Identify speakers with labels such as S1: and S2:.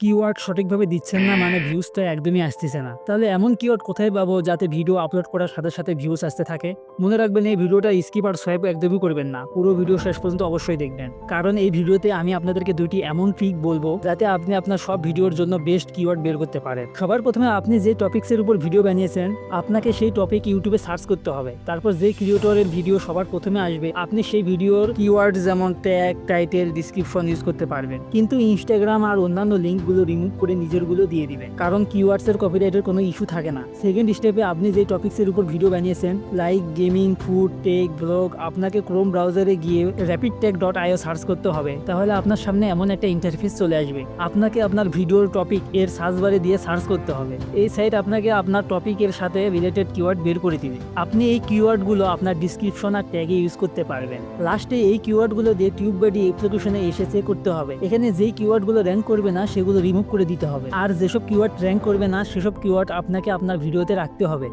S1: Keyword সঠিকভাবে দিচ্ছেন না মানে ভিউজটা একদমই আসতেছে না। তাহলে এমন কিওয়ার্ড কোথায় পাবো যাতে ভিডিও আপলোড করার সাথে সাথে ভিউজ আসতে থাকে? মনে রাখবেন এই ভিডিওটা স্কিপ আর সোয়াইপ একদমই করবেন না। পুরো ভিডিও শেষ পর্যন্ত অবশ্যই দেখবেন। কারণ এই ভিডিওতে আমি আপনাদেরকে দুইটি এমন ট্রিক বলবো যাতে আপনি আপনার সব ভিডিওর জন্য বেস্ট কিওয়ার্ড বের করতে পারেন। সবার প্রথমে আপনি যে টপিকসের উপর ভিডিও বানিয়েছেন আপনাকে সেই টপিক ইউটিউবে সার্চ করতে হবে। তারপর যে ক্রিয়েটরের ভিডিও সবার প্রথমে আসবে আপনি সেই ভিডিওর কিওয়ার্ড যেমন ট্যাগ, টাইটেল, ডিসক্রিপশন ইউজ করতে পারবেন। কিন্তু ইনস্টাগ্রাম আর অন্যান্য লিঙ্কগুলো রিমুভ করে নিজেরগুলো দিয়ে দিবেন, কারণ কিওয়ার্ডস এর কপিরাইটের কোনো ইস্যু থাকে না। সেকেন্ড স্টেপে আপনি যে টপিকসের উপর ভিডিও বানিয়েছেন like gaming, food, tech, blog, আপনাকে ক্রোম ব্রাউজারে গিয়ে rapidtech.io সার্চ করতে হবে। তাহলে আপনার সামনে এমন একটা ইন্টারফেস চলে আসবে। আপনাকে আপনার ভিডিওর টপিক এর সার্চ বারে দিয়ে সার্চ করতে হবে। এই সাইট আপনাকে আপনার টপিকের সাথে রিলেটেড কিওয়ার্ড বের করে দিবে। আপনি এই কিওয়ার্ডগুলো আপনার ডিসক্রিপশন আর ট্যাগে ইউজ করতে পারবেন। লাস্টে এই কিওয়ার্ডগুলো দিয়ে টিউববাডি অ্যাপ্লিকেশনে এসে চেক করতে হবে। এখানে যেই কিওয়ার্ডগুলো র্যাঙ্ক করবে না সেগুলো রিমুভ করে দিতে হবে, আর যেসব কিওয়ার্ড র্যাঙ্ক করবে না সেসব কিওয়ার্ড আপনাকে আপনার ভিডিওতে রাখতে হবে।